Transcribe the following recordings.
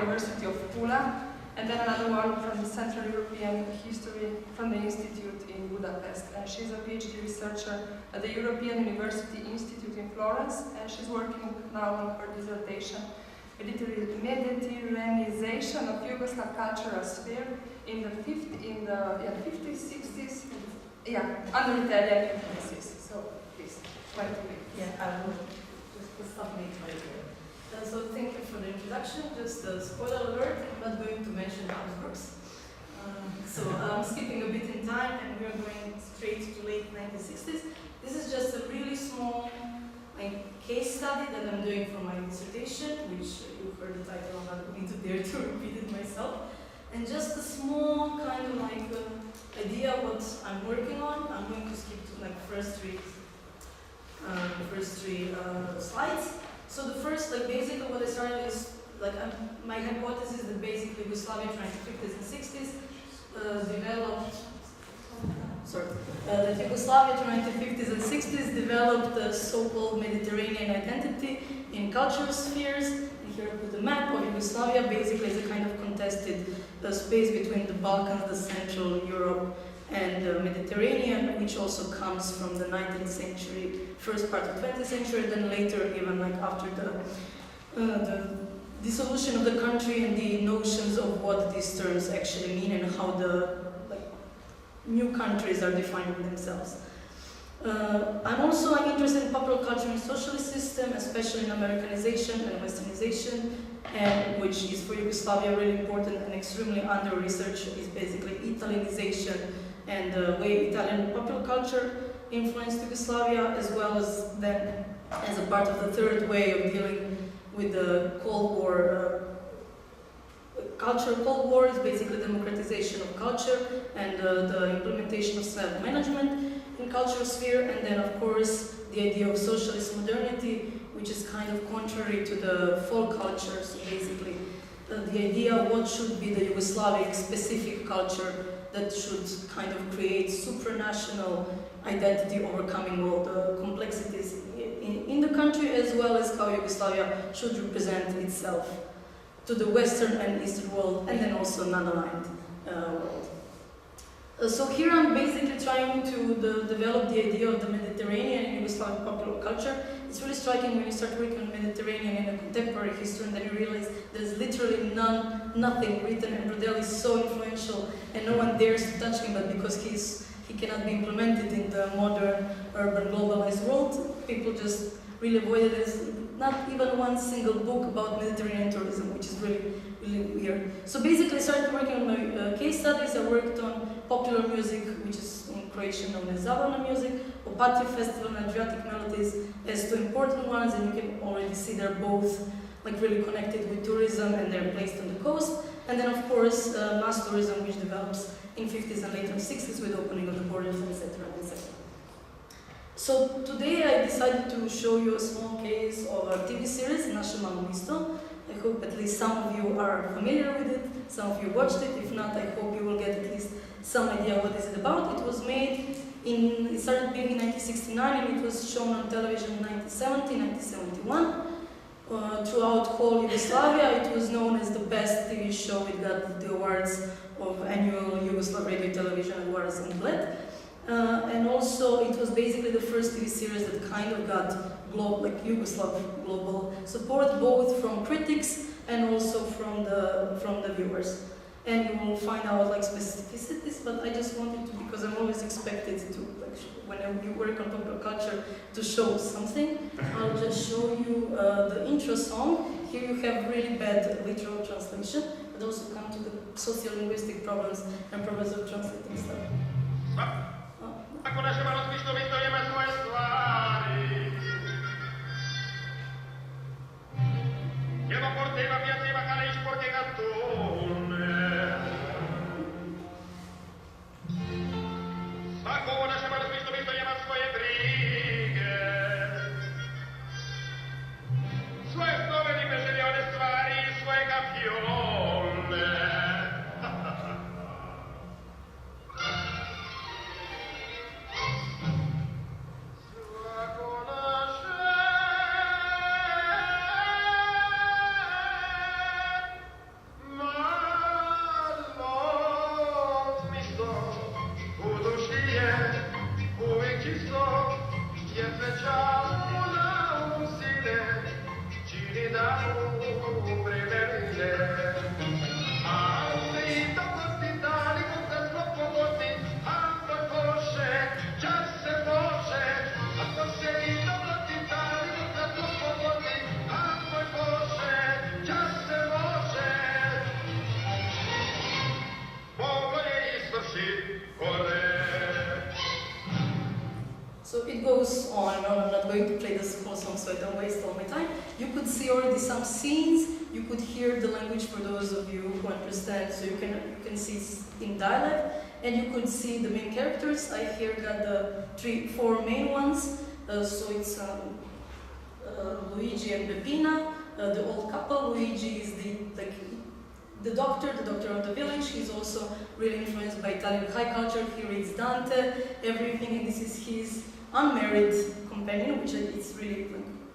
University of Pula, and then another one from the Central European History from the Institute in Budapest. And she's a PhD researcher at the European University Institute in Florence, and she's working now on her dissertation, Mediterraneization of Yugoslav cultural sphere in the 50s, 60s, under Italian influences. So please, try to read. Yeah, I will just submit right here. So thank you for the introduction. Just a spoiler alert, I'm not going to mention Habsburgs. So I'm skipping a bit in time and we're going straight to late 1960s. This is just a really small case study that I'm doing for my dissertation, which you heard the title, I'm not going to dare to repeat it myself. And just a small kind of idea what I'm working on. I'm going to skip to the first three slides. So the first, basically what I started is, my hypothesis that basically Yugoslavia during the 50s and 60s that Yugoslavia during the 50s and 60s developed the so-called Mediterranean identity in cultural spheres. And here I put a map of Yugoslavia, basically as a kind of contested space between the Balkans, the Central Europe, and the Mediterranean, which also comes from the 19th century, first part of 20th century, then later, even after the dissolution of the country and the notions of what these terms actually mean and how the new countries are defining themselves. I'm also interested in popular culture and socialist system, especially in Americanization and Westernization, and which is for Yugoslavia really important and extremely under-researched is basically Italianization and the way Italian popular culture influenced Yugoslavia, as well as then as a part of the third way of dealing with the Cold War culture. Cold War is basically democratization of culture and the implementation of self-management in cultural sphere, and then of course the idea of socialist modernity, which is kind of contrary to the folk culture. So basically the idea of what should be the Yugoslavic specific culture that should kind of create supranational identity, overcoming all the complexities in the country, as well as how Yugoslavia should represent itself to the Western and Eastern world, and then also non-aligned world. So here I'm basically trying to develop the idea of the Mediterranean and Yugoslavian popular culture. It's really striking when you start working on Mediterranean in a contemporary history, and then you realize there's literally nothing written, and Brodel is so influential, and no one dares to touch him, but because he cannot be implemented in the modern, urban, globalized world, people just really avoid it. There's not even one single book about Mediterranean tourism, which is really, really weird. So basically I started working on my case studies. I worked on popular music, which is in Croatian known as Zavorna music, Opatija Festival and Adriatic Melodies as two important ones, and you can already see they're both really connected with tourism and they're placed on the coast. And then of course mass tourism, which develops in 50s and later 60s with opening of the borders, etc. etc. So today I decided to show you a small case of a TV series, Naše malo mesto. I hope at least some of you are familiar with it, some of you watched it. If not, I hope you will get at least some idea what is it about. It was made it started being in 1969 and it was shown on television in 1970, 1971. Throughout whole Yugoslavia, it was known as the best TV show. It got the awards of annual Yugoslav Radio Television Awards in Bled. And also, it was basically the first TV series that kind of got Yugoslav global support, both from critics and also from the viewers. And you will find out specificities, but I just wanted to, because I'm always expected to, when you work on popular culture, to show something. I'll just show you the intro song. Here you have really bad literal translation, but also come to the sociolinguistic problems and problems of translating stuff. Ako naše malo svišto vystavíme svoje stváry. Llevo por tema mi arriba canéis porque gatone. Ako naše malo svišto vystavíme svoje brige. Svoje stoveny beželione stvári, svoje kapione. So it goes on and on. I'm not going to play this whole song so I don't waste all my time. You could see already some scenes. You could hear the language for those of you who understand. So you can see it's in dialect, and you could see the main characters. I here got the 4 main ones. So it's Luigi and Peppina, the old couple. Luigi is the doctor of the village. He's also really influenced by Italian high culture. He reads Dante, everything, and this is his unmarried companion, which is really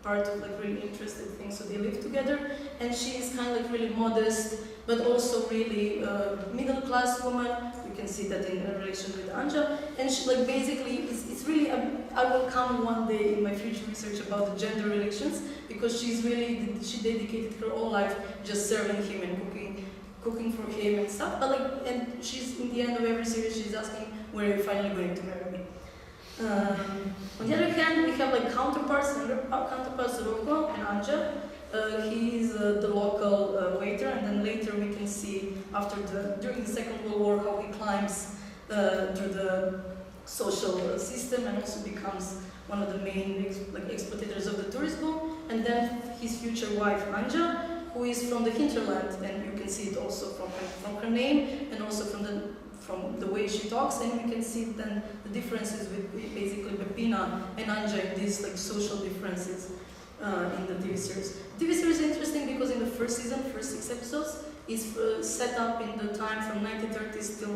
part of really interesting things. So they live together, and she is kind of really modest, but also really middle class woman. You can see that in relation with Anja, and she basically it's really I will come one day in my future research about the gender relations, because she dedicated her whole life just serving him and cooking for him and stuff. But and she's in the end of every series she's asking, when are you finally going to marry me? On the other hand, we have counterparts Rocco and Anja. He is the local waiter, and then later we can see during the Second World War how he climbs through the social system and also becomes one of the main exploitators of the tourist boom. And then his future wife Anja, who is from the hinterland, and you can see it also from her name and also from the way she talks, and we can see then the differences with basically Peppina and Anja in these social differences in the TV series. The TV series is interesting because in the first season, first 6 episodes, is set up in the time from 1930s till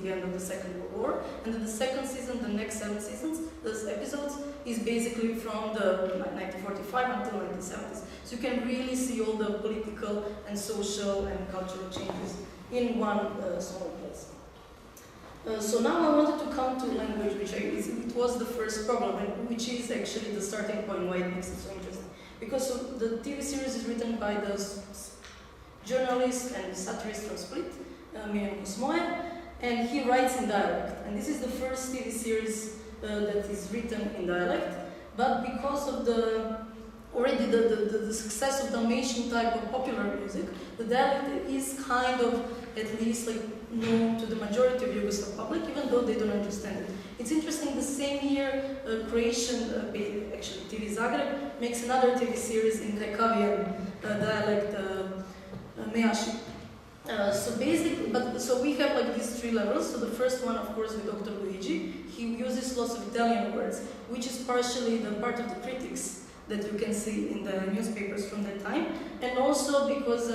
the end of the Second World War, and then the second season, the next 7 episodes, is basically from the 1945 until 1970s. So you can really see all the political and social and cultural changes in one small place. So now I wanted to come to language, which it was the first problem, and which is actually the starting point why it makes it so interesting. Because the TV series is written by the journalist and satirist from Split, Miljan Kosmoje, and he writes in dialect. And this is the first TV series that is written in dialect, but because of the success of Dalmatian type of popular music, the dialect is kind of at least known to the majority of Yugoslav public, even though they don't understand it. It's interesting, the same year, Croatian, actually TV Zagreb, makes another TV series in Krekavian dialect, Meashi. So we have these 3 levels. So the first one, of course, with Dr. Luigi, he uses lots of Italian words, which is partially the part of the critics that you can see in the newspapers from that time, and also because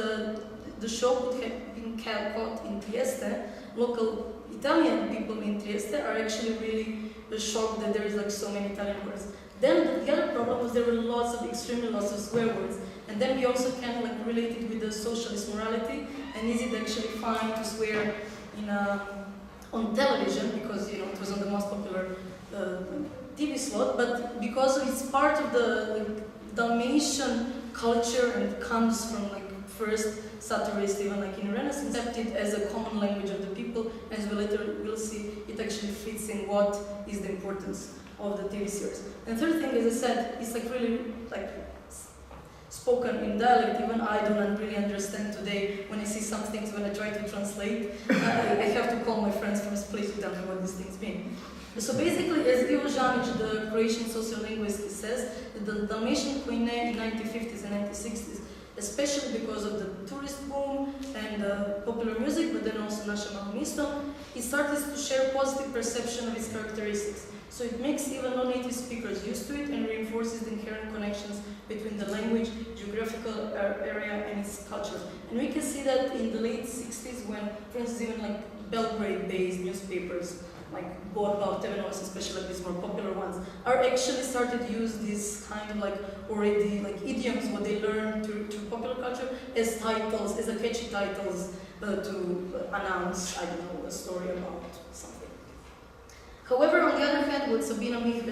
the show could have been caught in Trieste. Local Italian people in Trieste are actually really shocked that there is so many Italian words. Then the other problem was there were extremely lots of swear words, and then we also can relate it with the socialist morality, and is it actually fine to swear on television, because it was on the most popular TV slot, but because it's part of the Dalmatian culture and comes from first satirists, even in Renaissance, accepted as a common language of the people. As we later will see, it actually fits in what is the importance of the TV series. And third thing, as I said, it's really spoken in dialect. Even I don't really understand today when I see some things when I try to translate. I have to call my friends from Split to tell me what these things mean. So basically, as Ivo Žanić, the Croatian sociolinguist, says, the Dalmatian Koine in 1950s and 1960s, especially because of the tourist boom and popular music, but then also Naše malo misto, it started to share positive perception of its characteristics. So it makes even non-native speakers used to it and reinforces the inherent connections between the language, geographical area, and its culture. And we can see that in the late 60s when, for instance, even Belgrade-based newspapers, Borba, TV Novosti, especially these more popular ones, are actually started to use this kind of already idioms, what they learn through popular culture, as titles, as catchy titles to announce, I don't know, a story about something. However, on the other hand, what Sabina Mih,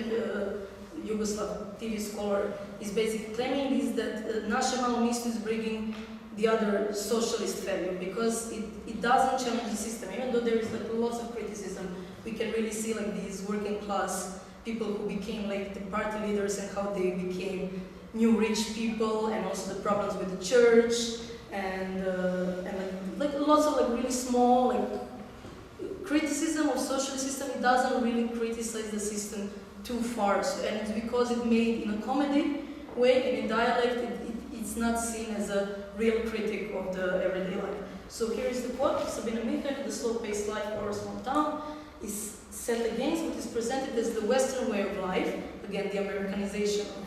Yugoslav TV scholar, is basically claiming is that Naše malo misto is bringing the other socialist value, because it doesn't challenge the system, even though there is lots of criticism. We can really see these working class people who became the party leaders and how they became new rich people, and also the problems with the church and lots of really small criticism of socialist system, it doesn't really criticize the system too far, and it's because it's made in a comedy way and in dialect. It's not seen as a real critic of the everyday life. So here is the quote: Sabina Michael, the slow-paced life of our small town is set against what is presented as the Western way of life, again the Americanization of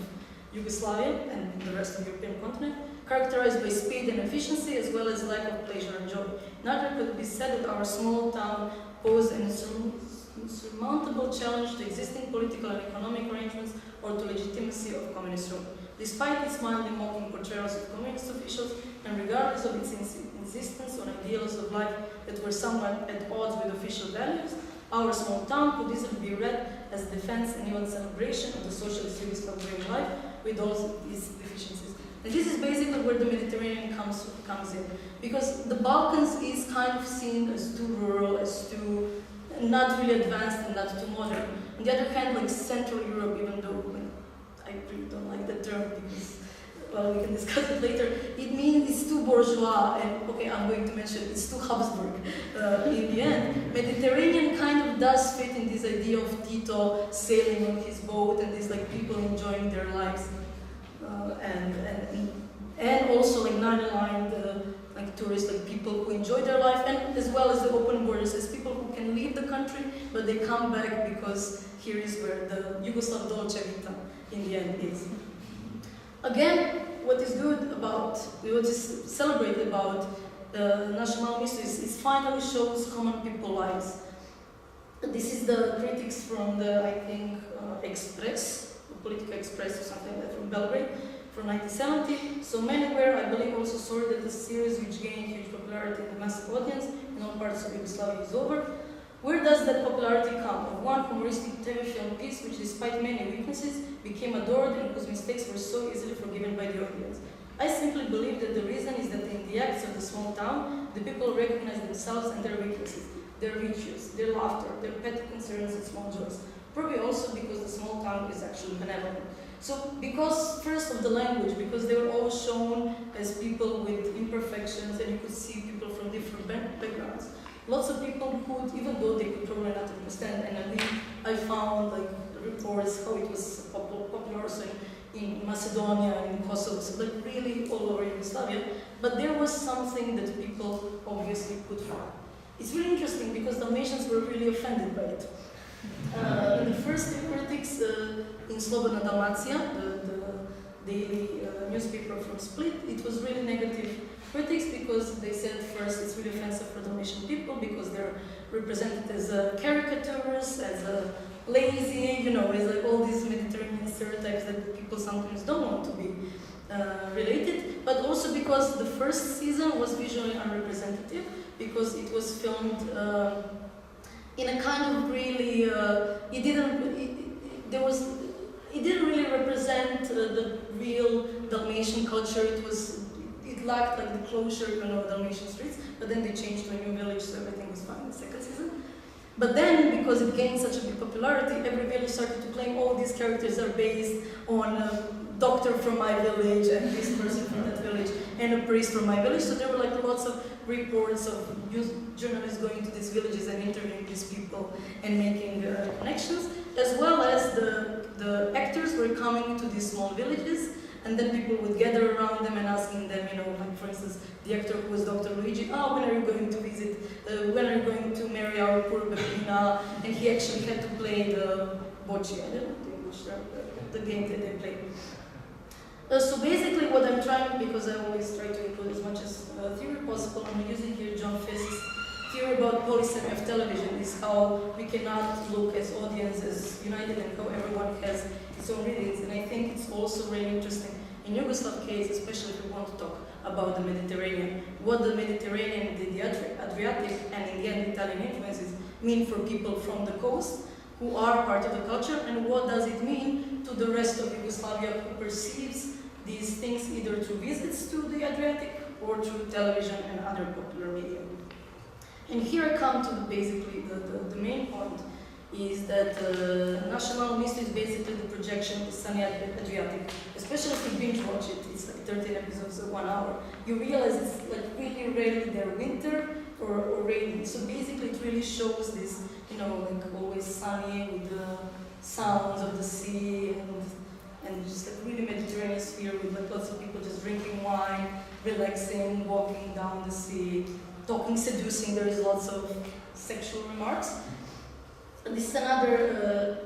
Yugoslavia and the rest of the European continent, characterized by speed and efficiency as well as lack of pleasure and joy. Neither could be said that our small town posed an insurmountable challenge to existing political and economic arrangements or to legitimacy of communist rule. Despite its mildly mocking portrayals of communist officials and regardless of its insistence on ideals of life that were somewhat at odds with official values, our small town could easily be read as defense and even celebration of the socialist Yugoslav way of life with all its deficiencies. And this is basically where the Mediterranean comes in, because the Balkans is kind of seen as too rural, as too not really advanced and not too modern. On the other hand, like Central Europe, even though I really don't like that term because, well, we can discuss it later, it means it's too bourgeois, and okay, I'm going to mention it's too Habsburg in the end. Mediterranean kind of does fit in this idea of Tito sailing on his boat and these like people enjoying their lives, and also like non-aligned like tourists, like people who enjoy their life, and as well as the open borders, as people who can leave the country but they come back because here is where the Yugoslav Dolce Vita in the end is. Again, what is good about, what is celebrated about National Mysteries is finally shows common people lives. This is the critics from the, I think, Express, Politica Express or something like that, from Belgrade, from 1970. So many were, I believe, also sorry that the series, which gained huge popularity in the massive audience in all parts of Yugoslavia, is over. Where does that popularity come? Of one humoristic TV film piece which, despite many weaknesses, became adored and whose mistakes were so easily forgiven by the audience. I simply believe that the reason is that in the acts of the small town, the people recognize themselves and their weaknesses, their virtues, their laughter, their petty concerns and small joys. Probably also because the small town is actually benevolent. So, because first of the language, because they were all shown as people with imperfections and you could see people from different backgrounds. Lots of people could, even though they could probably not understand, and I found like reports how it was popular also in Macedonia, in Kosovo, so like really all over Yugoslavia, but there was something that people obviously could find. It's really interesting because Dalmatians were really offended by it. In the first critics in Slobodna Dalmacija, the daily newspaper from Split, it was really negative critics because they said first it's really offensive for Dalmatian people because they're represented as caricatures, as lazy, you know, as like all these Mediterranean stereotypes that people sometimes don't want to be related, but also because the first season was visually unrepresentative because it was filmed in a kind of really, it didn't really represent the real Dalmatian culture. It lacked like the closure, you know, Dalmatian streets, but then they changed to a new village, so everything was fine in the second season. But then, because it gained such a big popularity, every village started to claim all these characters are based on a doctor from my village, and this person from that village, and a priest from my village. So there were like lots of reports of journalists going to these villages and interviewing these people and making connections, as well as the actors were coming to these small villages, and then people would gather around them and asking them, you know, like for instance, the actor who was Dr. Luigi, when are you going to visit, when are you going to marry our poor Peppina, and he actually had to play the bocce, I don't know the English term, the game that they played. So basically what I'm trying, because I always try to include as much as theory possible, I'm using here John Fisk's theory about polysemy of television, is how we cannot look as audience as united and how everyone has its own readings. And I think it's also really interesting in Yugoslav case, especially if we want to talk about the Mediterranean, what the Mediterranean, the Adriatic, and in the end Italian influences mean for people from the coast who are part of the culture, and what does it mean to the rest of Yugoslavia who perceives these things either through visits to the Adriatic or through television and other popular media. And here I come to basically the main point, is that National Mystery is basically the projection of the sunny Adriatic. Especially if you binge watch it, it's like 13 episodes of 1 hour. You realize it's like really rarely there winter, or raining. So basically it really shows this, you know, like always sunny with the sounds of the sea and just like really Mediterranean sphere with like lots of people just drinking wine, relaxing, walking down the sea, talking, seducing. There is lots of sexual remarks. And this is another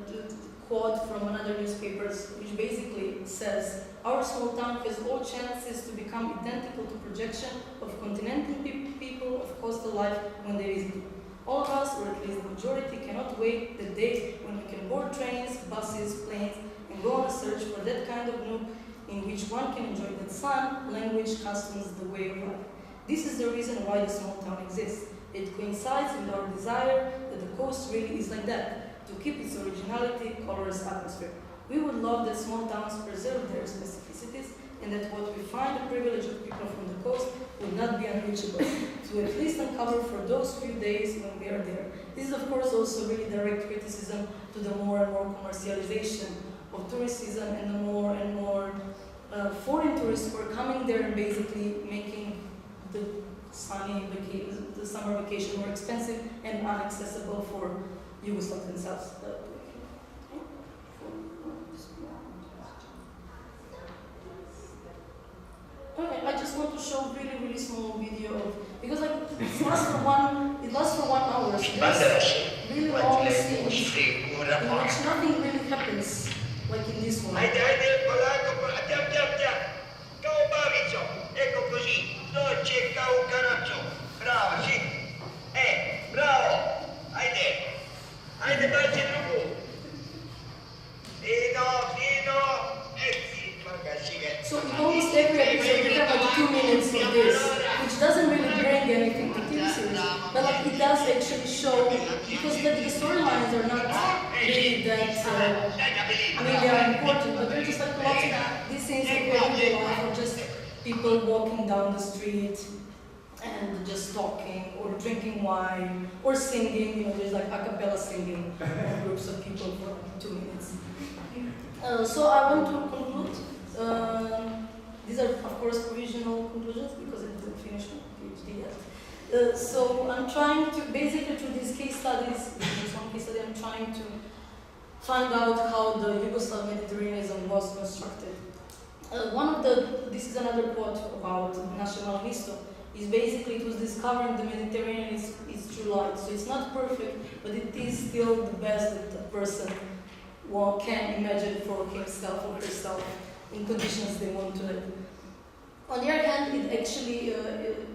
quote from another newspaper, which basically says, "Our small town has all chances to become identical to projection of continental people of coastal life when they visit it. All of us, or at least the majority, cannot wait the day when we can board trains, buses, planes, and go on a search for that kind of nook in which one can enjoy the sun, language, customs, the way of life. This is the reason why the small town exists. It coincides with our desire that the coast really is like that, to keep its originality, colorless atmosphere. We would love that small towns preserve their specificities and that what we find the privilege of people from the coast would not be unreachable, to at least uncover for those few days when we are there." This is of course also really direct criticism to the more and more commercialization of tourist season and the more and more foreign tourists who are coming there and basically making the the summer vacation more expensive and inaccessible for Yugoslavs themselves. Okay, I just want to show really small video of, because like it lasts for 1 hour. So there's really long scenes in which nothing really happens, like in this one. Ecco così, dolce caucaraccio, brava, sì, bravo, hai baci tu, So in almost every episode you have like 2 minutes of this, which doesn't really bring anything to TV series, but like it does actually show, because the storylines are not really that really are important, but they're just like lots of these scenes of everyday life or just people walking down the street and just talking or drinking wine or singing. You know, there's like a cappella singing groups of people for 2 minutes. So I want to conclude. These are of course provisional conclusions because I didn't finish my PhD yet. So I'm trying to, basically through these case studies, this one case study, I'm trying to find out how the Yugoslav Mediterraneanism was constructed. This is another quote about Naše malo mesto, is basically it was discovering the Mediterranean is true light. So it's not perfect, but it is still the best that a person can imagine for himself or herself in conditions they want to live. On the other hand, it actually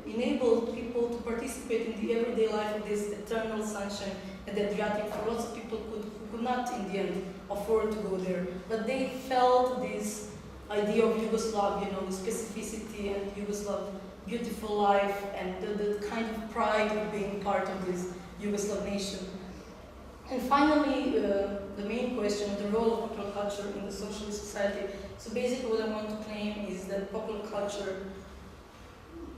enabled people to participate in the everyday life of this eternal sunshine at the Adriatic. For lots of people who could not in the end afford to go there, but they felt this idea of Yugoslav, you know, the specificity and Yugoslav beautiful life and the kind of pride of being part of this Yugoslav nation. And finally, the main question, the role of popular culture in the socialist society. So basically what I want to claim is that popular culture,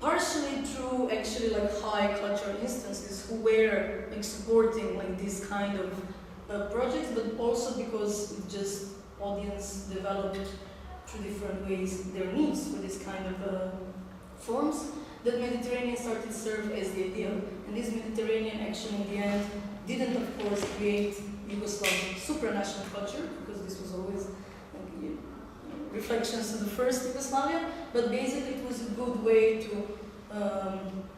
partially through actually like high cultural instances who were like supporting like this kind of projects, but also because just audience developed through different ways their needs for this kind of forms, that Mediterranean started to serve as the ideal. And this Mediterranean actually in the end didn't of course create Yugoslav supranational culture, because this was always like, reflections to the first Yugoslavia, but basically it was a good way to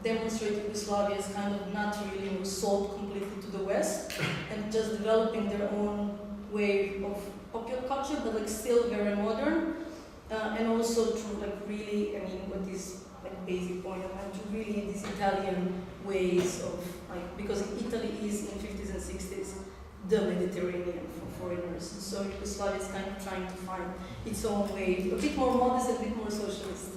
demonstrate Yugoslavia as kind of not really sold completely to the West and just developing their own way of popular culture, but like still very modern, and also through like really, I mean, what is like basic point of view, really these Italian ways of like, because Italy is in 50s and 60s the Mediterranean for foreigners, and so Yugoslavia is kind of trying to find its own way, a bit more modest, a bit more socialist.